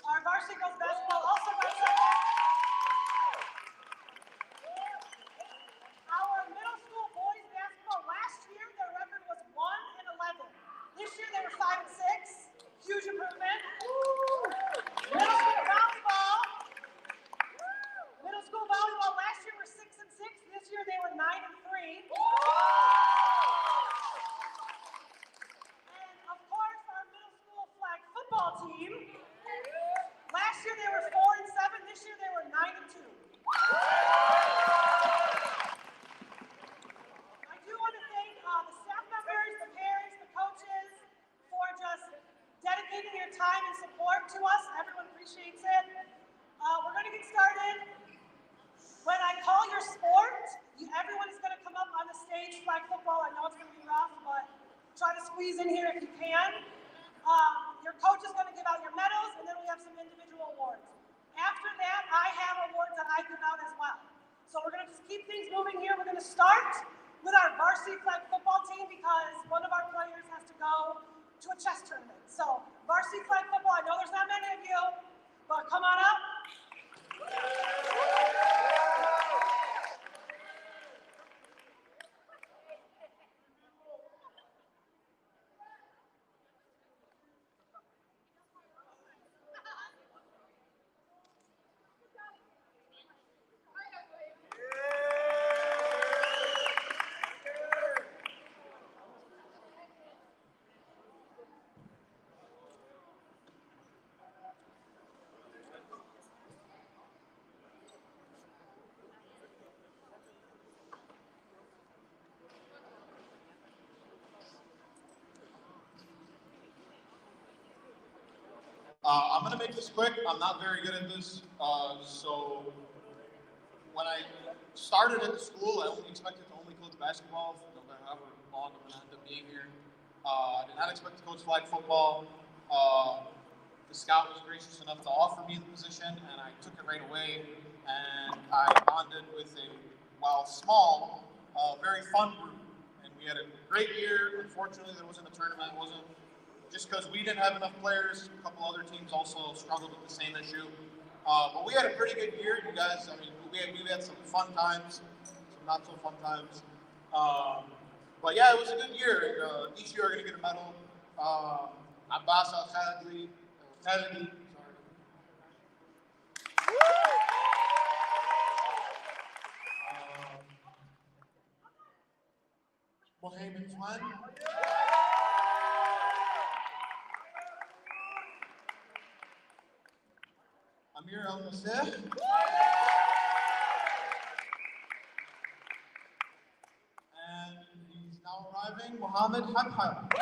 Our varsity girls basketball also got second. Our middle school boys basketball last year, their record was 1-11. This year they were 5-6. Huge improvement. Middle school volleyball. Middle school volleyball last year were 6-6. This year they were 9-3. And of course, our middle school flag football team. Last year they were 4-7. This year they were 9-2. I do want to thank the staff members, the parents, the coaches for just dedicating your time and support to us. Everyone appreciates it. We're going to get started. When I call your sport, everyone is going to come up on the stage. Flag football, I know it's going to be rough, but try to squeeze in here if you can. Your coach is going to give out your medals, and then we have some individual awards. After that, I have awards that I give out as well. So we're going to just keep things moving here. We're going to start with our varsity flag football team because one of our players has to go to a chess tournament. So varsity flag football, I know there's not many of you, but come on up. I'm going to make this quick. I'm not very good at this. So when I started at the school, I only expected to only coach basketball, no matter however long I'm going to end up being here. I did not expect to coach flag football. The scout was gracious enough to offer me the position, and I took it right away. And I bonded with a, while small, very fun group. And we had a great year. Unfortunately, there wasn't a tournament. It wasn't just because we didn't have enough players. A couple other teams also struggled with the same issue. But we had a pretty good year, you guys. I mean, we had some fun times, some not so fun times. But yeah, it was a good year. And, each year we're going to get a medal. Abbas Al-Khadli, sorry. Mohammed Twan. Amir Al-Nasir. And he's now arriving, Mohammed Habhab.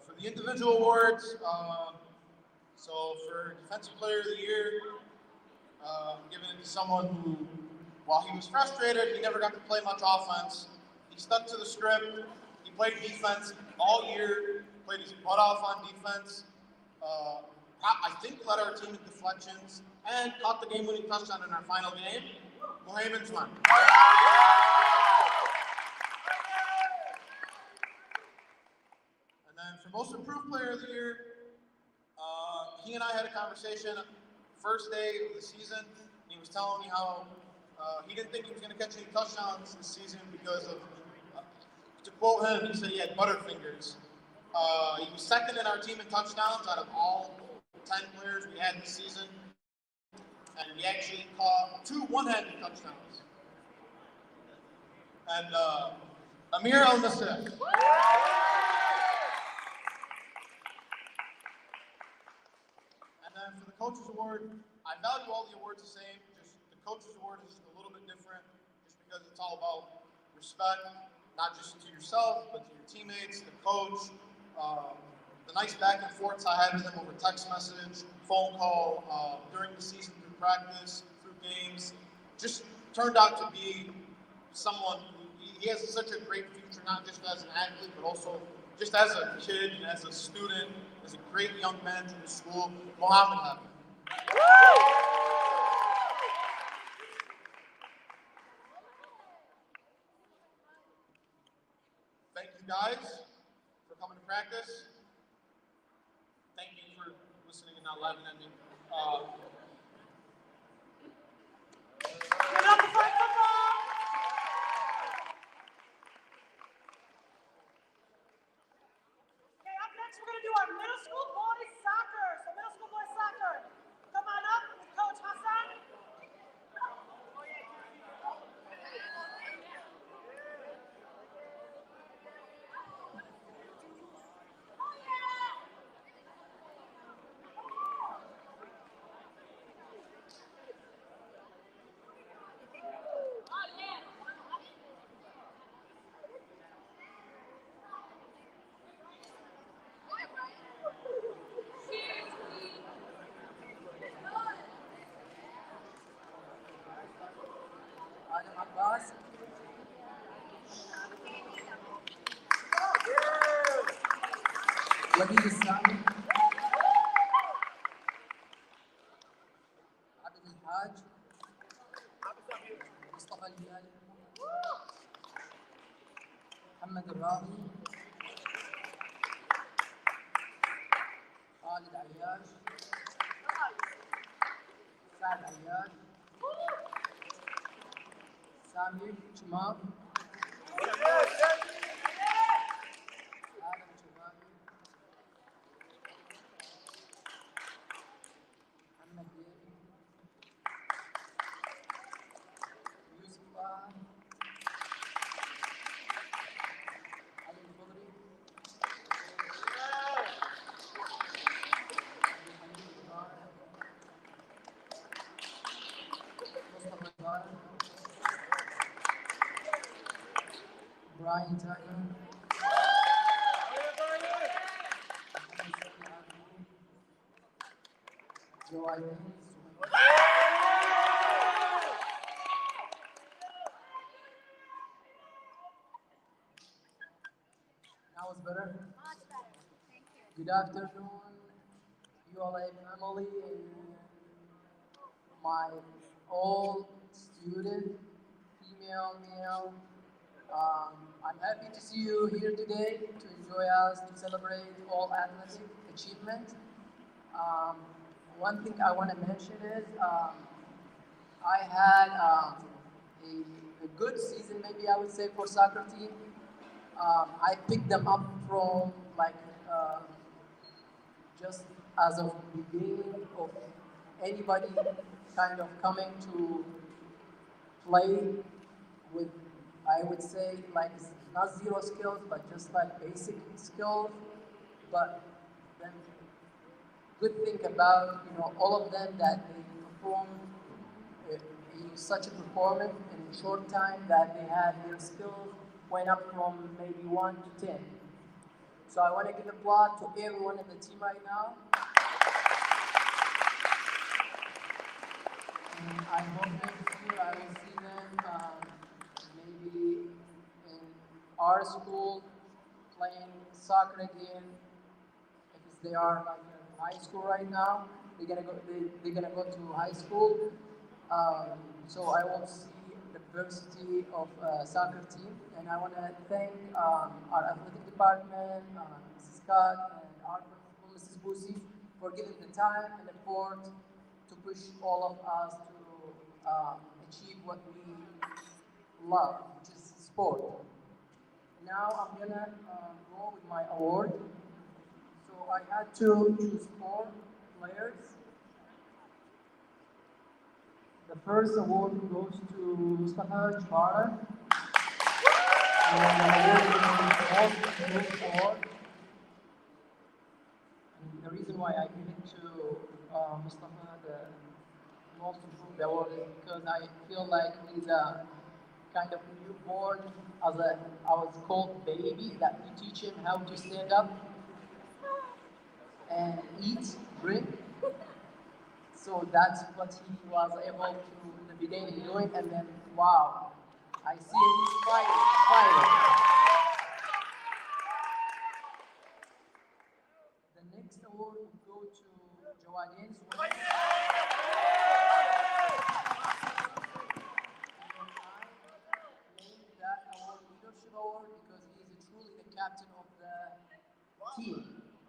For the individual awards, so for Defensive Player of the Year, I'm giving it to someone who, while he was frustrated, he never got to play much offense. He stuck to the script. He played defense all year, played his butt off on defense. I think led our team in deflections and caught the game-winning touchdown in our final game. Mohammed Twan. And then for Most Improved Player of the Year, he and I had a conversation first day of the season. He was telling me how he didn't think he was going to catch any touchdowns this season because of, to quote him, he said he had butterfingers. He was second in our team in touchdowns out of all 10 players we had this season. And he actually caught 2 one-handed touchdowns. And Amir Al-Nasir. And then for the Coaches Award, I value all the awards the same. Just the Coaches Award is just a little bit different, just because it's all about respect, not just to yourself, but to your teammates, the coach, the nice back and forths I had with him over text message, phone call, during the season, through practice, through games, just turned out to be someone who he has such a great future, not just as an athlete, but also just as a kid and as a student, as a great young man to the school, Mohammed Habib. guys, for coming to practice. Thank you for listening and not laughing at me. Give it up for flag football. Okay, up next we're going to do our middle school boys soccer. So middle school boys soccer, come on up with Coach Hassan. Adam Abbas. Wahid Sami. Abd Al-Haj. Mustafa Al-Hilali. Muhammad Al-Rahi. Khalid Ayyash. Saad Ayyash. Samir Chumab. Adam Chubabi. Muhammad Devi. Yusuf Fahad. Ali Al-Khudri. Hamid Ibrahim. Mustafa Ibrahim. Brian Tucker. Joe Ivins. Now it's better. Good afternoon, ULA family and my all student, female, male. I'm happy to see you here today to enjoy us, to celebrate all athletic achievement. One thing I want to mention is I had a good season, maybe I would say, for soccer team. I picked them up from like just as of beginning of anybody kind of coming to play with, I would say, like not zero skills, but just like basic skills. But then good thing about all of them that they performed such a performance in a short time that they had their skills went up from maybe 1 to 10. So I want to give applause to everyone in the team right now. And I hope next year I will see them maybe in our school playing soccer again. Because they are like in high school right now, they're gonna go. They're gonna go to high school. So I will see the diversity of soccer team, and I want to thank our athletic department, Mrs. Scott, and our principal, Mrs. Boosie, for giving the time and effort to push all of us to achieve what we love, which is sport. Now I'm gonna go with my award. So I had to choose 4 players. The first award goes to Mustafa Jabara. And the award is Most Improved Award. And the reason why I give it to Mustafa the Most Improved Award is because I feel like he's a kind of newborn, as a I was called baby, that you teach him how to stand up and eat, drink. So that's what he was able to in the beginning doing, and then wow, I see he's fighting. The next award will go to Joanne's. That award, leadership award, because he is truly the captain captain of the team.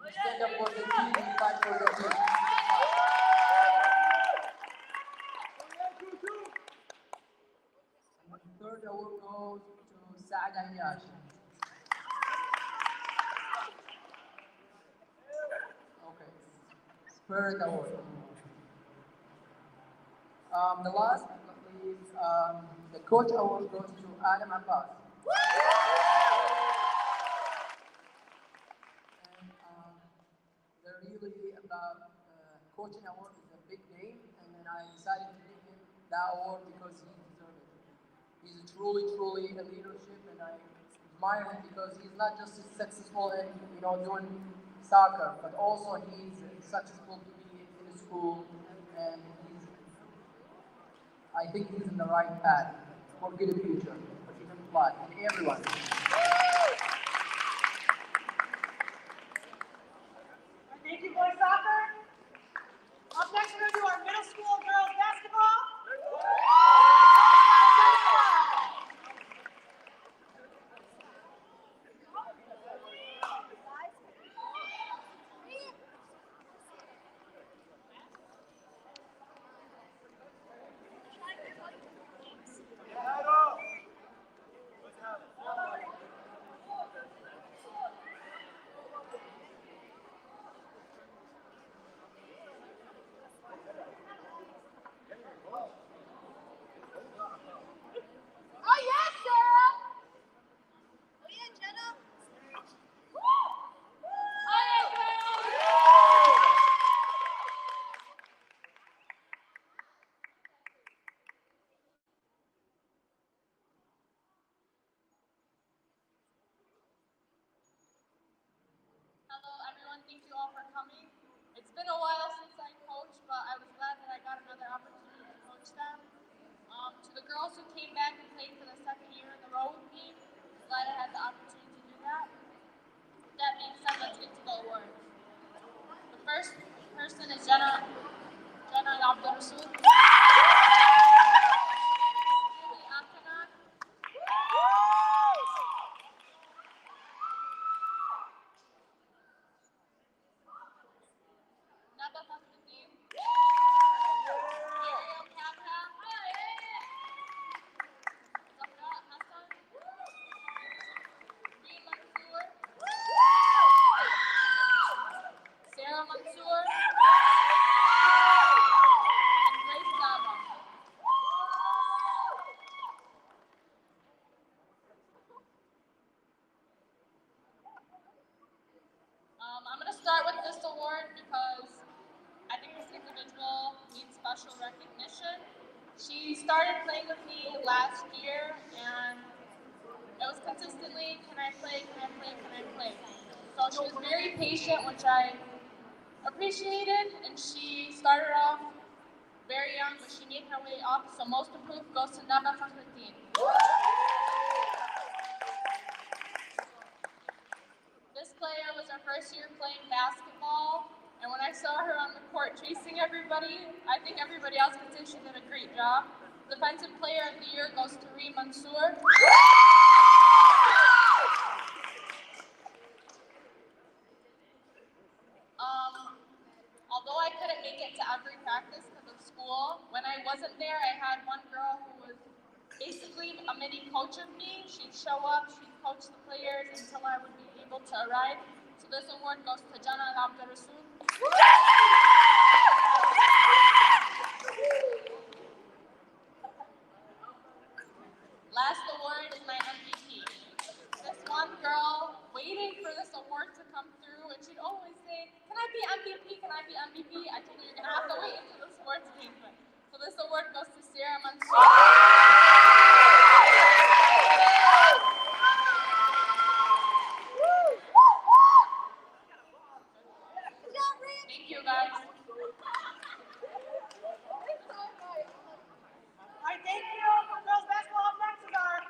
You stand up for the team, you fight for the team. And the third award goes to Saad Ayash. Okay. Spirit award. The last but not least, the coach award goes to Adam Abbas. And they're really about coaching award is a big name, and then I decided to give him that award because he deserves it. He's truly a leadership, and I admire him because he's not just successful in doing soccer, but also he's successful to be in the school, and I think he's in the right path for good future for even Flood and everyone. Thank you, boys soccer. Up next, we're going to do our middle school girls basketball. Hello, everyone. Thank you all for coming. It's been a while since I coached, but I was glad that I got another opportunity to coach them. To the girls who came back and played for the second year in a row with me, I'm glad I had the opportunity to do that. That being said, let's get to the awards. The first person is Jenna Abdurasul. Julie Akhenath. Naba Fakhruddin. Ariel Kappa. Zahra Hassan. Reem Mansour. Sarah Mansour. And Grace Zaba. I'm going to start with this award because I think this individual needs special recognition. She started playing with me last year, and it was consistently, can I play, can I play, can I play? So she was very patient, which I appreciated, and she started off very young, but she made her way up, so most approved goes to Naba Fakhruddin. This player was her first year playing basketball, and when I saw her on the court chasing everybody, I think everybody else could say she did a great job. Defensive Player of the Year goes to Reem Mansour. Although I couldn't make it to every practice because of school, when I wasn't there, I had one girl who was basically a mini coach of me. She'd show up, she'd coach the players until I would be able to arrive. So this award goes to Jana Abdurasul. Last award is my MVP. This one girl waiting for this award to come through, and she'd always say, "Can I be MVP? Can I be MVP?" I told her, "You're gonna have to wait until the sports banquet." So this award goes to Sarah Mansour. Thank you, guys. All right, thank you. Girls basketball up next is our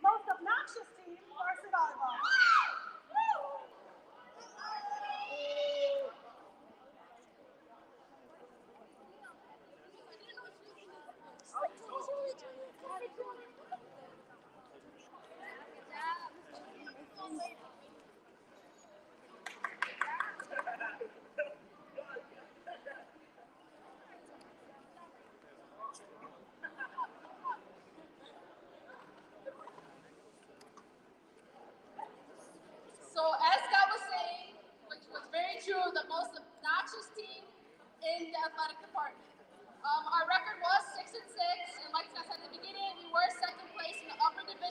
most obnoxious team, varsity volleyball.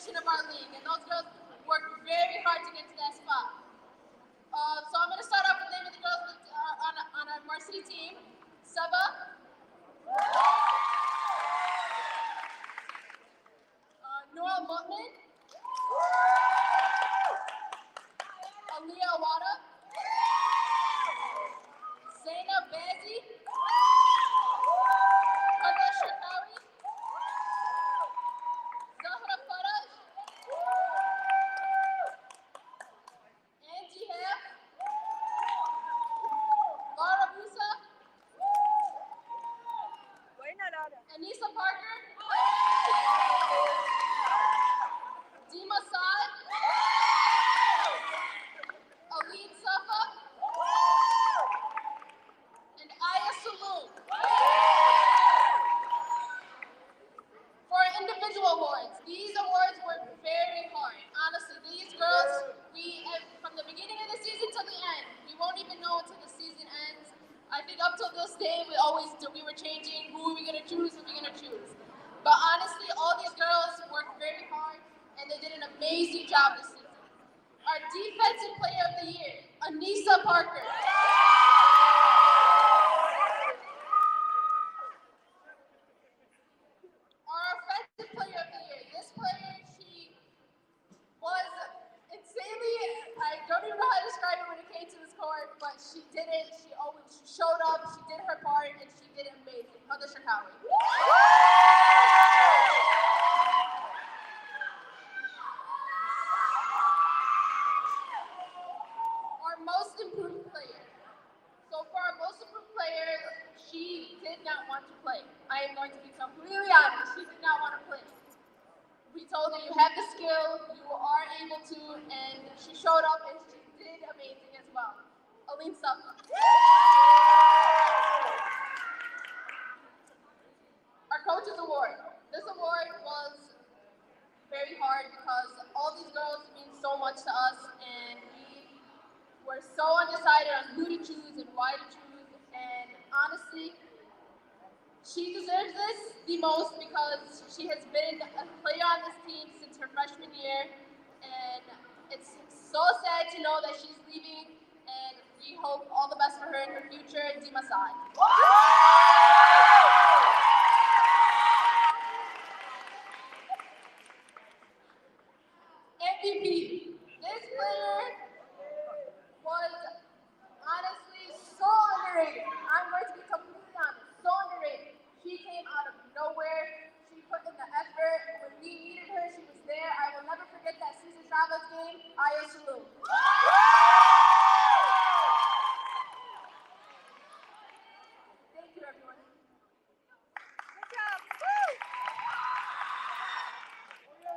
recognition of our league, and those girls worked very hard to get to that spot. So I'm going to start off with naming the girls that are on our varsity team. Saba, Noah Mutman, Aaliyah Awada, Zainab Bazi, Heather Shakawi, Zahra Faraj, Angie Hale, Laura Musa, Anissa Parker, Dima Saad, Aline Safa, and Aya Saloon. For our individual awards, these awards were very hard. Honestly, these girls, from the beginning of the season to the end, we won't even know until the season ends. I think up till this day, we were changing who are we gonna choose, who are we gonna choose. But honestly, all these girls worked very hard, and they did an amazing job this season. Our defensive player of the year, Anissa Parker. Our offensive player of the year. This player, she was insanely, I don't even know how to describe it when it came to this court, but she did it. She showed up, she did her part, and she did it amazing. Heather Shakawi. Our most improved player. So for our most improved player, she did not want to play. I am going to be completely honest. She did not want to play. We told her you have the skill, you are able to, and she showed up and she did amazing as well. Aline Safa. Our Coaches Award. This award was very hard because all these girls mean so much to us, and we were so undecided on who to choose and why to choose. And honestly, she deserves this the most because she has been a player on this team since her freshman year, and it's so sad to know that she's leaving, and we hope all the best for her in her future. Dima Saad. MVP. This player was honestly so underrated. I'm going to be completely honest, so underrated. She came out of nowhere. She put in the effort. When we needed her, she was there. I will never forget that Cesar Chavez game. Aya Saloon. Thank you, everyone. Good job. Woo!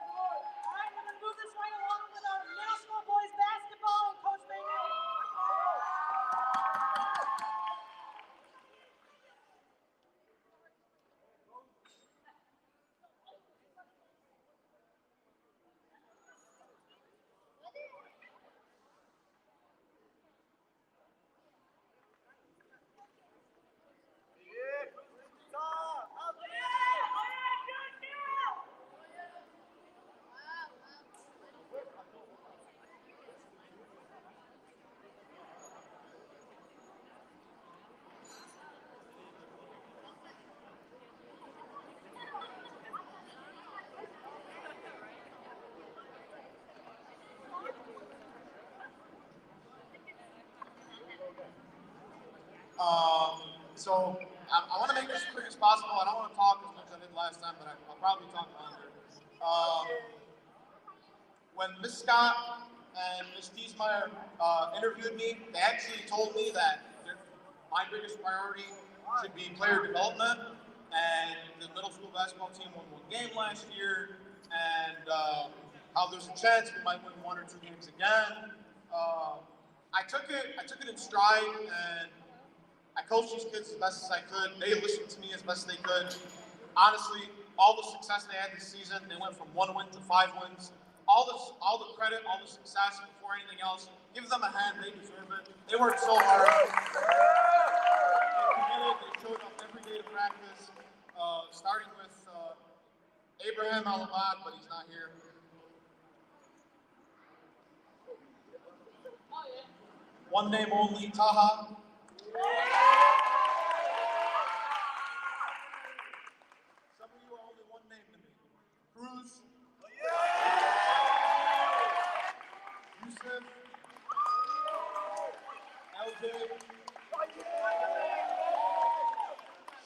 All right, we're going to move this right along with our middle school boys basketball and Coach Bailey. So I want to make this as quick as possible. I don't want to talk as much as I did last time, but I'll probably talk longer. When Ms. Scott and Ms. Diesmeyer interviewed me, they actually told me that my biggest priority should be player development. And the middle school basketball team won one game last year, and how there's a chance we might win one or two games again. I took it in stride, and I coached these kids as best as I could. They listened to me as best as they could. Honestly, all the success they had this season, they went from 1 win to 5 wins. All the credit, all the success before anything else. Give them a hand, they deserve it. They worked so hard. They committed, they showed up every day to practice, starting with Abraham Alabad, but he's not here. One name only, Taha. Some of you are only one name to me. Cruz. Yusuf. LJ.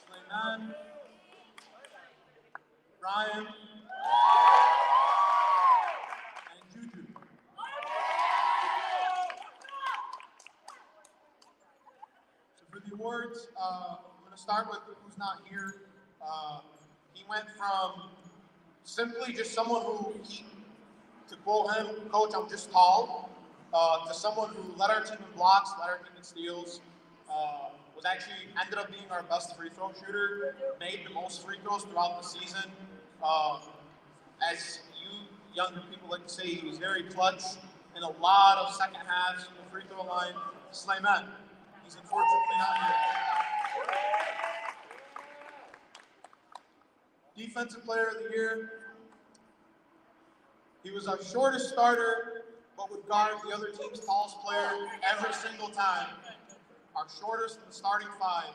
Slayman. Ryan. And Juju. So for the awards, I'm going to start with who's not here. He went from simply just someone to quote him, Coach, I'm just tall, to someone who led our team in blocks, led our team in steals, was actually ended up being our best free throw shooter, made the most free throws throughout the season. As you younger people like to say, he was very clutch in a lot of second halves from the free throw line. Slayman, he's unfortunately not here. Defensive Player of the Year. He was our shortest starter, but would guard the other team's tallest player every single time. Our shortest in the starting five.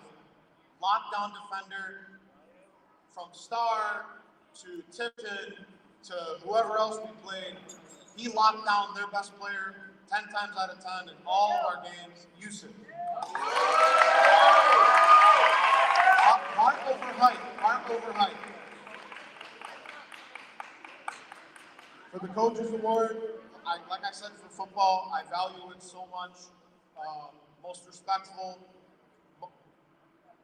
Lockdown defender, from Star to Tipton to whoever else we played. He locked down their best player 10 times out of 10 in all of our games, Yusuf. Mark over height. For the Coaches Award, like I said for football, I value it so much. Most respectful,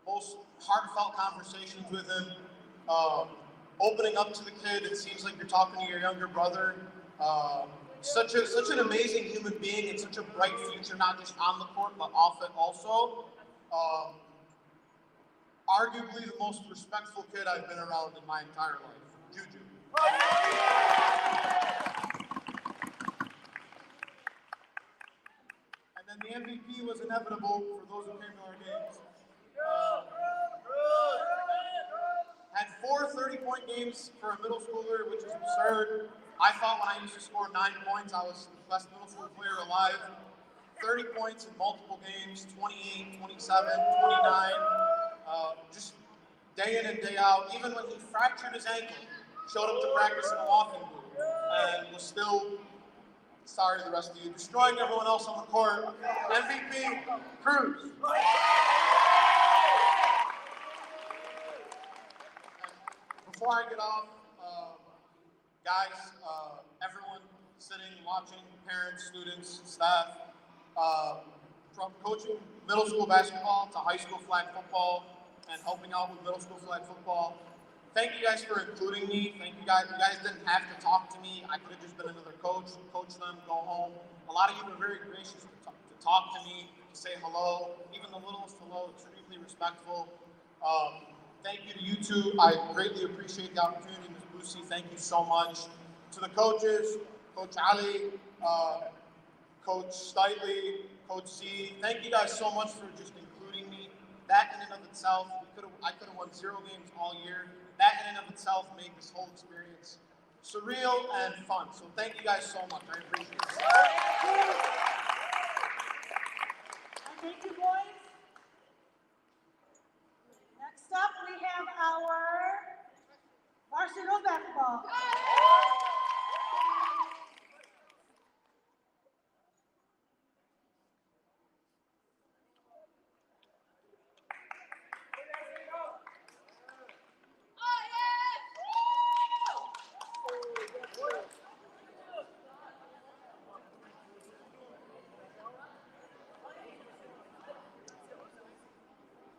most heartfelt conversations with him. Opening up to the kid, it seems like you're talking to your younger brother. Such an amazing human being and such a bright future, not just on the court, but off it also. Arguably the most respectful kid I've been around in my entire life, Juju. And then the MVP was inevitable for those who came to our games. Had 4 30-point games for a middle schooler, which is absurd. I thought when I used to score 9 points, I was the best middle school player alive. 30 points in multiple games, 28, 27, 29. Just day in and day out. Even when he fractured his ankle, showed up to practice in a walking boot, and was still, sorry to the rest of you, destroying everyone else on the court. MVP, Cruz. Before I get off, guys, everyone sitting, watching, parents, students, staff, from coaching middle school basketball to high school flag football and helping out with middle school flag football, thank you guys for including me. Thank you guys. You guys didn't have to talk to me. I could have just been another coach them, go home. A lot of you were very gracious to talk to me, to say hello. Even the littlest hello, extremely respectful. Thank you to you two. I greatly appreciate the opportunity, Ms. Boosie. Thank you so much. To the coaches, Coach Ali, Coach Stitley, Coach C, thank you guys so much for just including me. That in and of itself, I could have won 0 games all year. That in and of itself made this whole experience surreal and fun. So thank you guys so much. I appreciate it. Thank you, boys. Next up, we have our varsity girls basketball.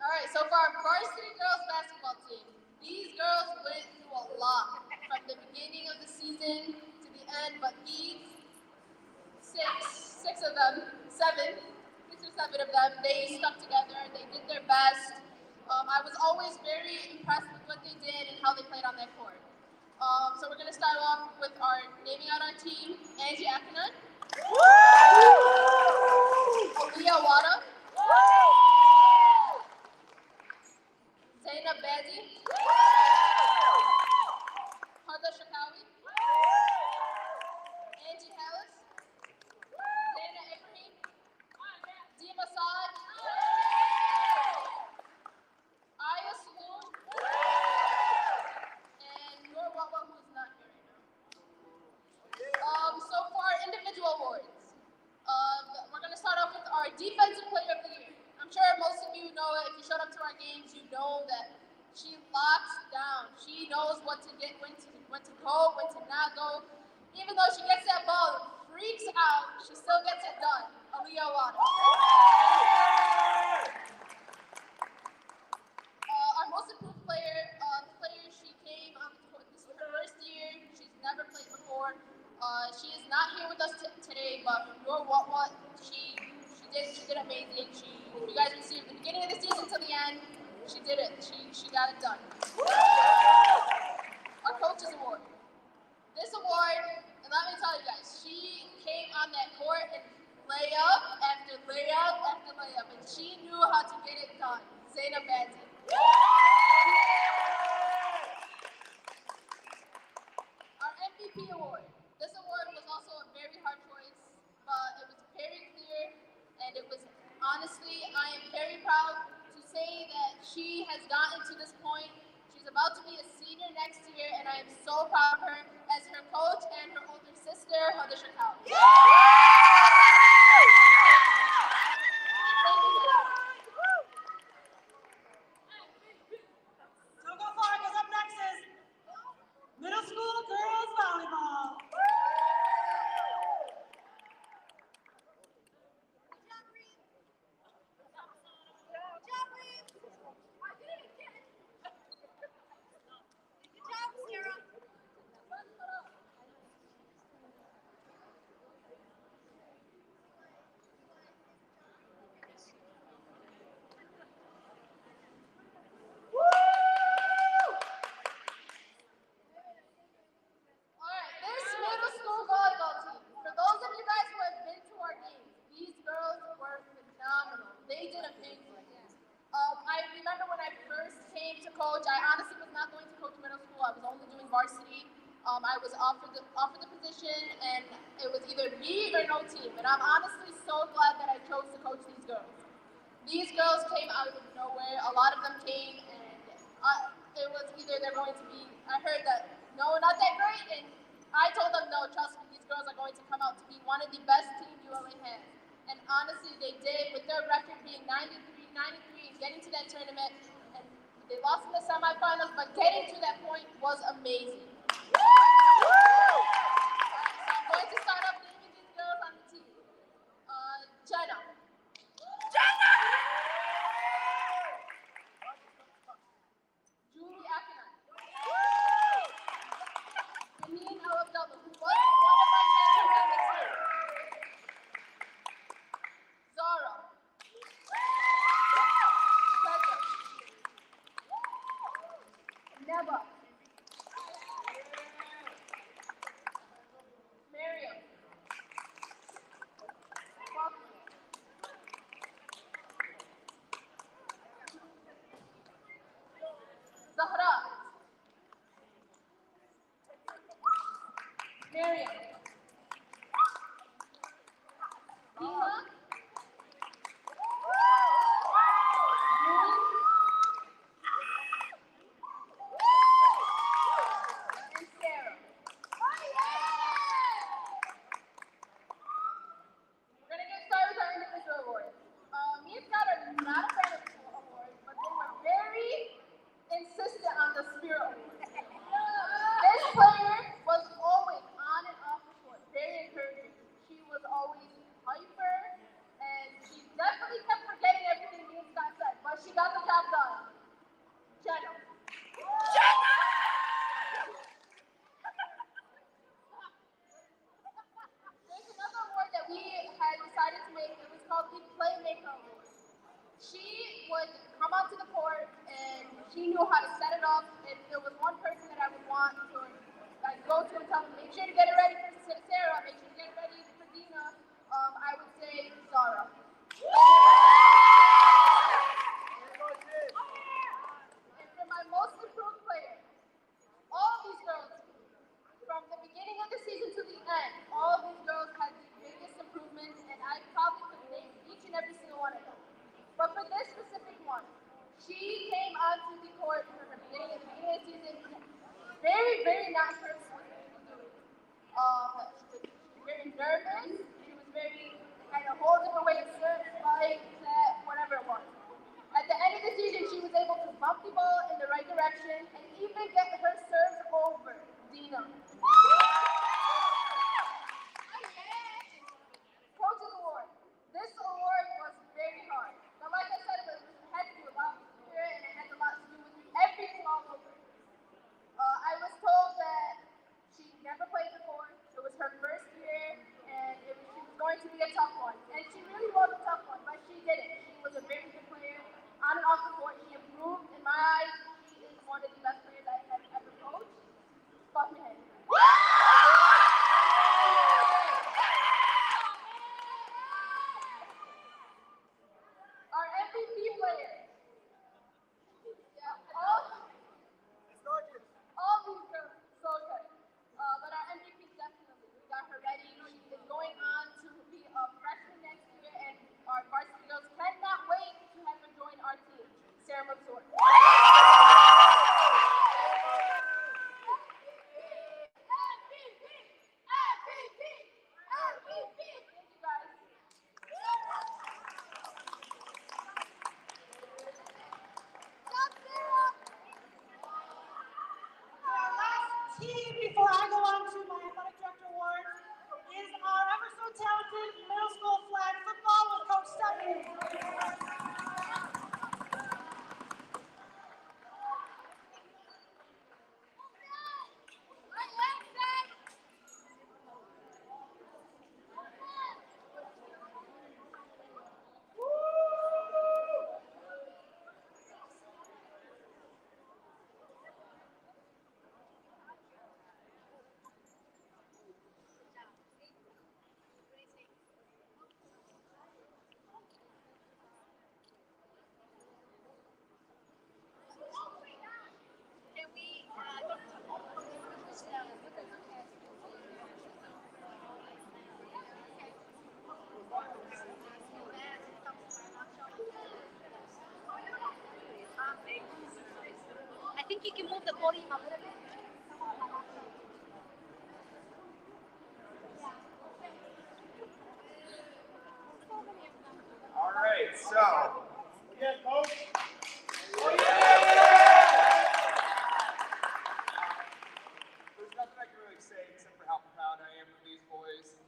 All right, so for our varsity girls basketball team, these girls went through a lot from the beginning of the season to the end, but these six or seven of them, they stuck together, they did their best. I was always very impressed with what they did and how they played on that court. So we're gonna start off with our naming out our team, Angie Akinen, Aaliyah Wada, Zainab Badi, Hada Shakawi, Angie Hallis, Zaina Ibrahim, when to not go. Even though she gets that ball and freaks out, she still gets it done. Aaliyah Wada. Our most improved player, she came on the court. This is her first year. She's never played before. She is not here with us today, but your what she did amazing. If you guys see from the beginning of the season to the end, she did it. She got it done. Our coaches award. This award, and let me tell you guys, she came on that court and layup after layup after layup, and she knew how to get it done. Zainab Banzi. Our MVP award. This award was also a very hard choice, but it was very clear, and it was honestly, I am very proud to say that she has gotten to this point. She's about to be a senior next year, and I am so proud of her as her coach and her older sister, Hadisha Kal. Don't go far, because up next is middle school girls volleyball. Alright, this middle school volleyball team, for those of you guys who have been to our games, these girls were phenomenal. They did amazing. I remember when I first came to coach, I honestly was not going to coach middle school. I was only doing varsity. I was offered the position, and it was either me or no team. And I'm honestly so glad that I chose to coach these girls. These girls came out of nowhere. A lot of them came, and it was either they're going to be, I heard that, no, not that great, and I told them, no, trust me, these girls are going to come out to be one of the best teams ULA has. And honestly, they did, with their record being 93, and getting to that tournament, and they lost in the semifinals, but getting to that point was amazing. So I'm going to start off naming these girls on the team. Jenna. Julie Akinan. Janine El Abdullah, who was one of my mentors on the team. Zara. Treasure. Neba. Miriam. Fatima. Zahra. Miriam. Dina. Yui. And Sarah. We're gonna get started with our individual awards. Me and Scott are not a fan of the awards, but they were very insistent on the spirit award. This player was always on and off the court, very encouraging. She was always hyper, and she definitely kept forgetting everything me and Scott said, but she got the job done. Jenna. There's another award that we had decided to make. It was called the Playmaker Award. She would come onto the court and she knew how to set it up. If there was one person that I would want to go to and tell them, make sure to get it ready for Sarah, make sure to get it ready for Dina, I would say Zara. And for my most improved player, all of these girls, from the beginning of the season to the end, all of these girls had the biggest improvements, and I probably could name each and every single one of them. But for this specific one, she came onto the court from the beginning of the season, very, very not sure what she was doing. She was very nervous. She was very kind of whole different way of serve, spike, set, whatever it was. At the end of the season, she was able to bump the ball in the right direction and even get her serve over Dina. Coaches Award. This award was very hard. But like I said, it had to do a lot with spirit and it had a lot to do with everything all over. I was told that she never played before. It was her first year and she was going to be a tough one. And she really was a tough one, but she did it. She was a very good player. On and off the court, she improved. In my eyes, she is one of the best players I have ever coached. Fuck me head. Our MVP player. Yeah, all these girls, so good. But our MVP definitely, we got her ready. She is going on to be a freshman next year, and our varsity girls cannot wait to have her join our team. Sarah Mansour. Our last team before I go on to my athletic director award is our ever so talented middle school flag football with Coach Stephanie. I think you can move the podium a little bit. All right, so Yeah, coach. there's nothing I can really say except for how proud I am of these boys.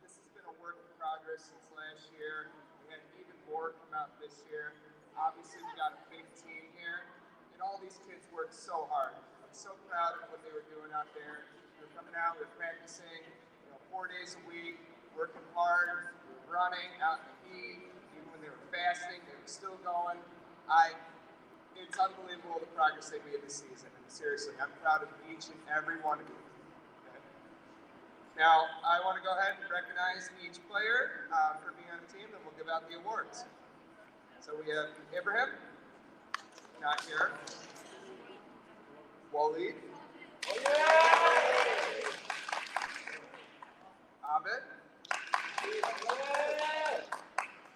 This has been a work in progress since last year. We had even more come out this year. Obviously, we got a big team here, and all these kids worked so hard. I'm so proud of what they were doing out there. They were coming out, we were practicing, 4 days a week, working hard, running out in the heat. Even when they were fasting, they were still going. It's unbelievable the progress they made this season. And seriously, I'm proud of each and every one of you. Okay? Now, I want to go ahead and recognize each player for being on the team, and we'll give out the awards. So we have Ibrahim, not here. Waleed. Abed.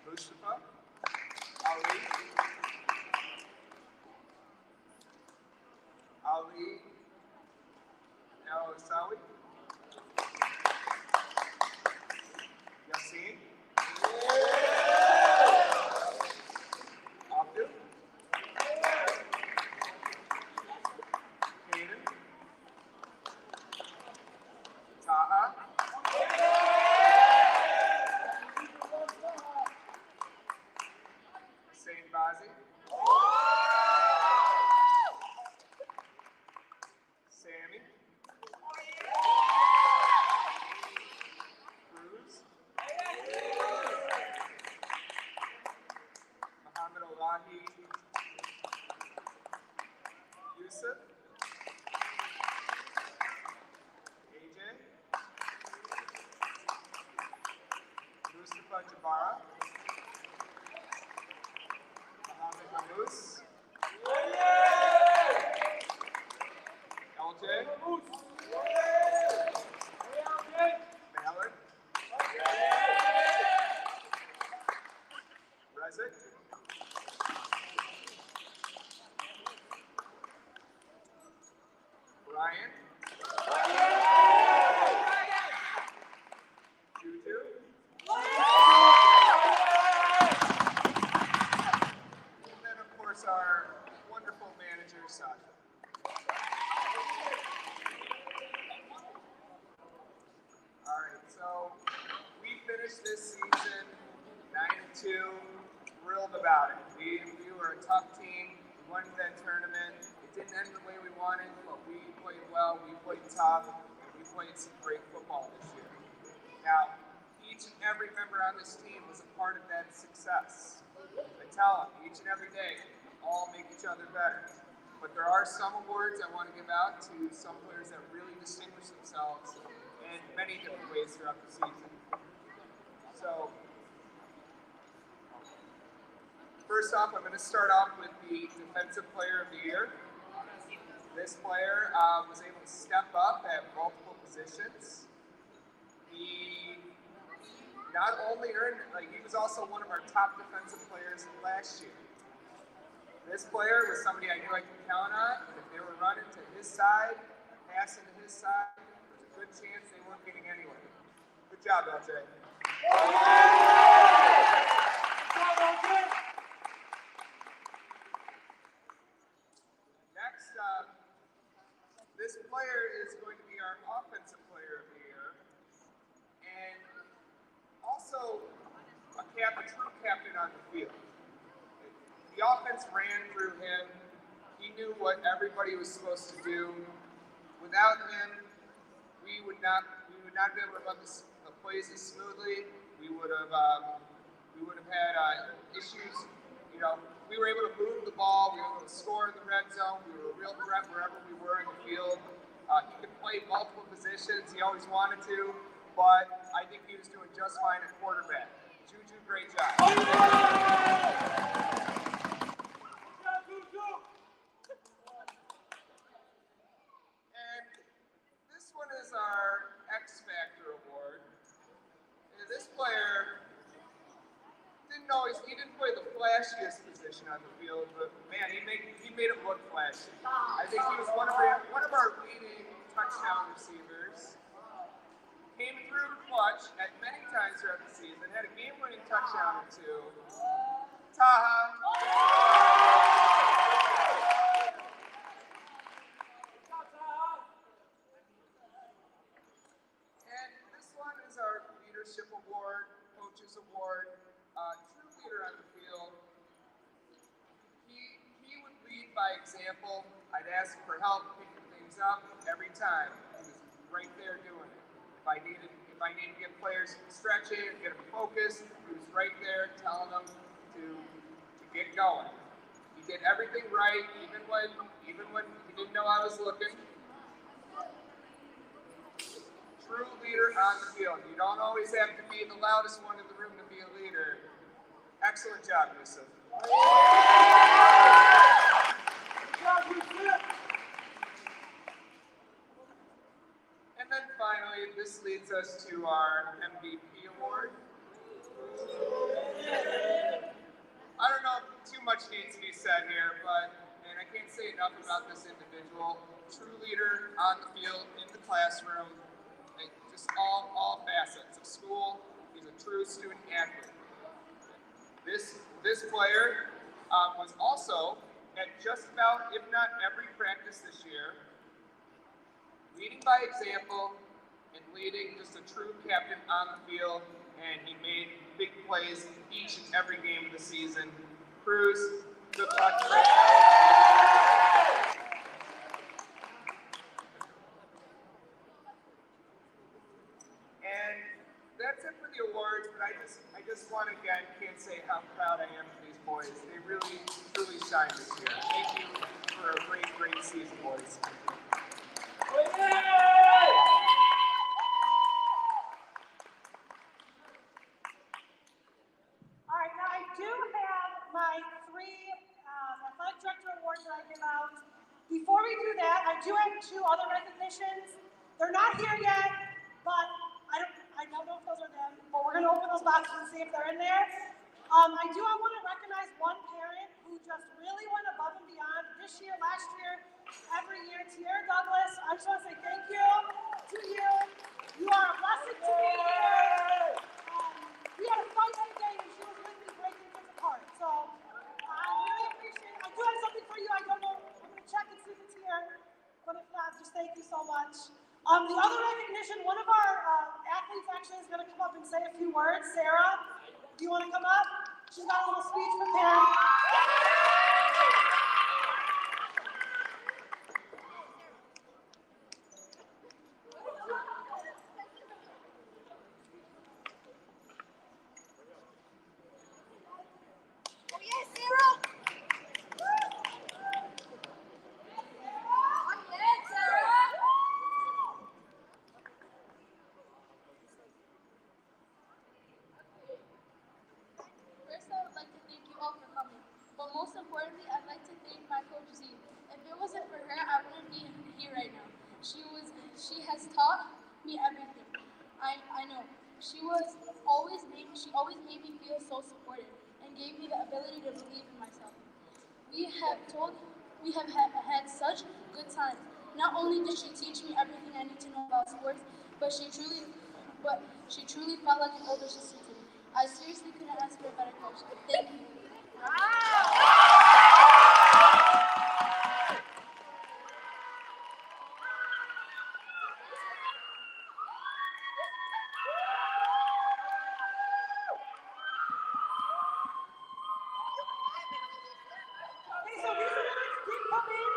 Mustafa. Ali. Ali El-Sawi, Yassine, Abdul, Hayden, Taha, Hussein Bazi, Sammy, finished this season 9-2, thrilled about it. We were a tough team. We won that tournament. It didn't end the way we wanted, but we played well. We played tough. We played some great football this year. Now, each and every member on this team was a part of that success. I tell them each and every day, all make each other better. But there are some awards I want to give out to some players that really distinguish themselves in many different ways throughout the season. So, first off, I'm going to start off with the Defensive Player of the Year. This player was able to step up at multiple positions. He not only earned, he was also one of our top defensive players last year. This player was somebody I knew I could count on. If they were running to his side, passing to his side, there's a good chance they weren't getting anywhere. Good job, LJ. Next, this player is going to be our Offensive Player of the Year, and also a true captain on the field. The offense ran through him. He knew what everybody was supposed to do. Without him, we would not be able to run the plays as smoothly. We would have had issues. We were able to move the ball. We were able to score in the red zone. We were a real threat wherever we were in the field. He could play multiple positions. He always wanted to, but I think he was doing just fine at quarterback. Juju, great job. And this one is our X Factor Award. And this player he didn't play the flashiest position on the field, but man, he made it look flashy. I think he was one of our leading touchdown receivers. Came through clutch at many times throughout the season, had a game-winning touchdown or two. Taha. And this one is our Leadership Award, Coaches Award. True leader on the field. He would lead by example. I'd ask for help picking things up every time. He was right there doing it. If I needed to get players stretching, get them focused, he was right there telling them to get going. He did everything right, even when he didn't know I was looking. True leader on the field. You don't always have to be the loudest one in the room to be a leader. Excellent job, Yusuf. And then finally, this leads us to our MVP award. I don't know if too much needs to be said here, and I can't say enough about this individual. True leader on the field, in the classroom, just all facets of school. He's a true student athlete. This player was also at just about, if not every practice this year, leading by example and leading just a true captain on the field, and he made big plays each and every game of the season. Cruz, good luck. And that's it for the awards, but I just want to again can't say how proud I am of these boys. They really, truly shined this year. Thank you for a great, great season, boys. All right, now I do have my three athletic director awards that I give out. Before we do that, I do have two other recognitions. They're not here yet, but I don't know if those are them, but we're going to open those boxes and see if they're in there. I want to recognize one parent who just really went above and beyond this year, last year, every year. Tiara Douglas, I just want to say thank you to you. You are a blessing to me here. We had a fight that day, and she was with me breaking things apart. So I really appreciate it. I do have something for you. I don't know. I'm going to check and see if it's here. But if not, just thank you so much. The other recognition, one of our athletes actually is going to come up and say a few words. Sarah, do you want to come up? She's got a little speech prepared. First, I would like to thank you all for coming. But most importantly, I'd like to thank my coach Z. If it wasn't for her, I wouldn't be here right now. She has taught me everything. I know. She always made me feel so supported and gave me the ability to believe in myself. We have told we have had such good times. Not only did she teach me everything I need to know about sports, but she truly felt like an older sister to me. I seriously couldn't ask for a better coach. Thank you. Okay, so these awards did come in.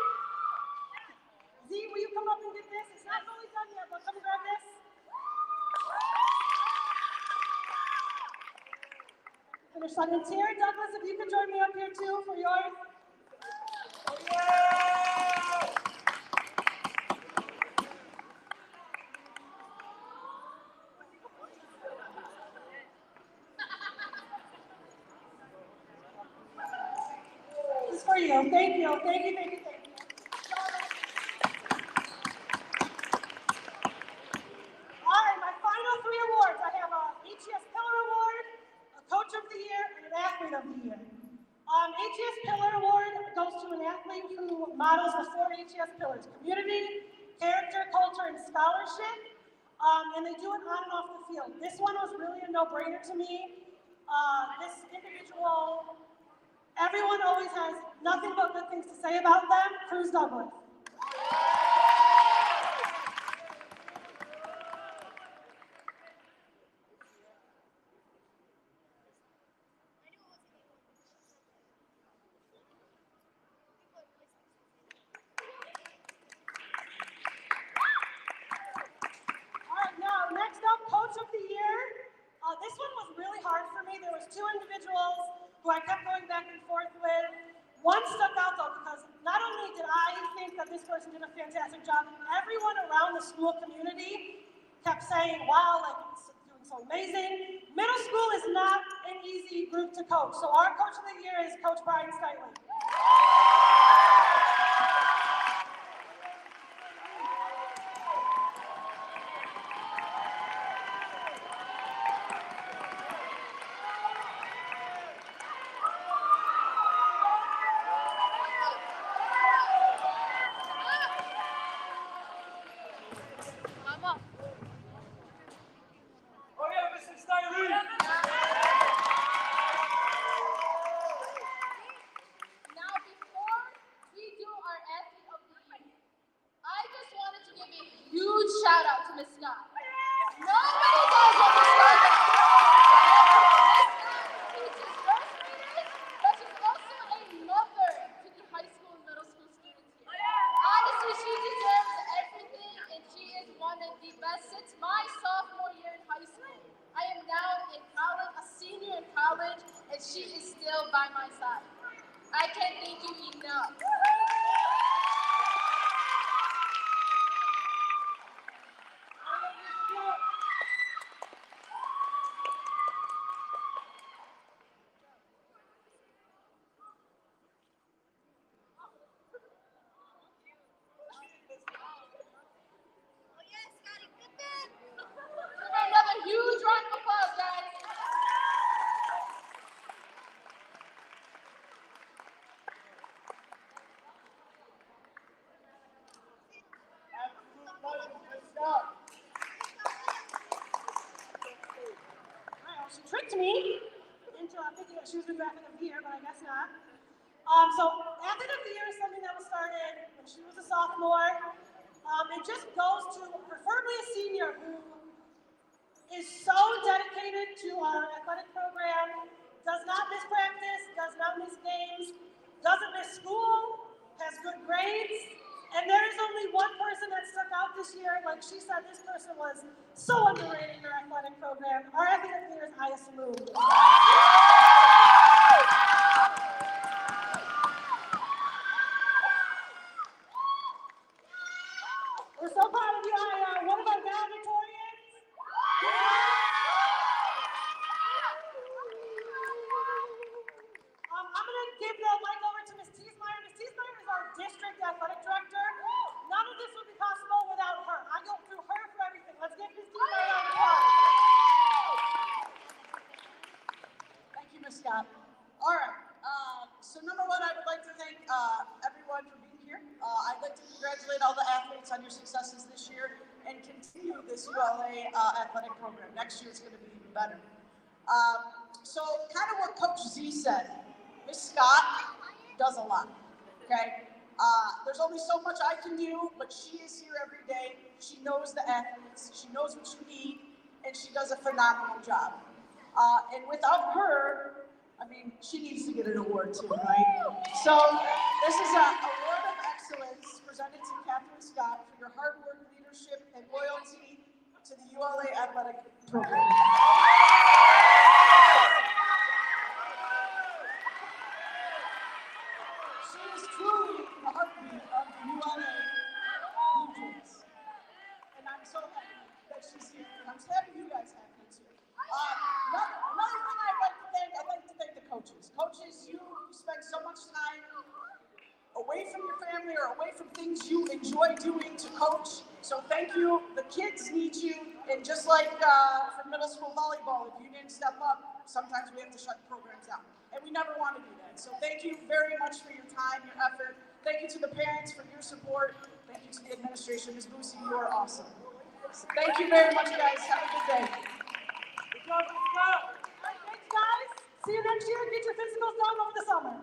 Z, will you come up and get this? It's not fully done yet, but come grab this. Finish on. And Terry Douglas, if you could join me up here too for yours. This is for you. Thank you. Thank you. Thank you. Thank you. All right, my final three awards. I have a HES Pillar Award, a Coach of the Year, and an Athlete of the Year. HES Pillar Award goes to an athlete who models the four HES pillars: community, character, culture, and scholarship. And they do it on and off the field. This one was really a no-brainer to me. This individual, everyone always has nothing but good things to say about them. Cruz Douglas. All right, now next up, Coach of the Year. This one was really hard for me. There was two individuals who I kept going back and forth with. One stuck out though because not only did I think that this person did a fantastic job, everyone around the school community kept saying, "Wow, like it's doing so amazing." Middle school is not an easy group to coach, so our Coach of the Year is Coach Brian Steitley. Oh yeah, Mr. Styley! Now, before we do our athlete of the year, I just wanted to give a huge shout out to Miss Scott. Nobody knows what Miss Scott does. Miss Scott teaches first graders, but she's also a mother to the high school and middle school students here. Honestly, she deserves everything, and she is one of the best since my sophomore year in high school. I am now in college, a senior in college, and she is still by my side. I can't thank you enough. Give her another huge round of applause, guys. Absolute legend, Miss Scott. She tricked me into thinking that she was the Athlete of the Year, but I guess not. So Athlete of the Year is something that was started when she was a sophomore. It just goes to preferably a senior who is so dedicated to our athletic program, does not miss practice, does not miss games, doesn't miss school, has good grades, and there is only one person that stuck out this year. Like she said, this person was so underrated in our athletic program. Our athletic leader is Aya Saloon. We're so proud of you, Aya. One of our valedictorians. I'm going to give the mic over to Ms. Teesmeyer. Ms. Teesmeyer is our district athletic director. None of this would be possible without her. I go through her for everything. Let's give Ms. Teesmeyer a round of applause. Thank you, Ms. Scott. All right. So number one, I would like to thank everyone for being here. I'd like to congratulate all the athletes on your successes this year and continue this ULA athletic program. Next year it's going to be even better. So kind of what Coach Z said, Ms. Scott does a lot, okay? There's only so much I can do, but she is here every day. She knows the athletes, she knows what you need, and she does a phenomenal job. And without her, I mean, she needs to get an award too, right? So this is an award of excellence presented to Catherine Scott for your hard work, leadership, and loyalty to the ULA Athletic Program. She is truly the heartbeat of the ULA Blue Jays. And I'm so happy that she's here. And I'm happy you guys have her too. Another thing I'd like to thank the coaches. Coaches, you spend so much time away from your family or away from things you enjoy doing to coach. So thank you. The kids need you. And just like for middle school volleyball, if you didn't step up, sometimes we have to shut programs down. And we never want to do that. So thank you very much for your time, your effort. Thank you to the parents for your support. Thank you to the administration. Ms. Boosie, you are awesome. So thank you very much, guys. Have a good day. Let's go. All right, thanks, guys. See you next year. Get your physicals done over the summer.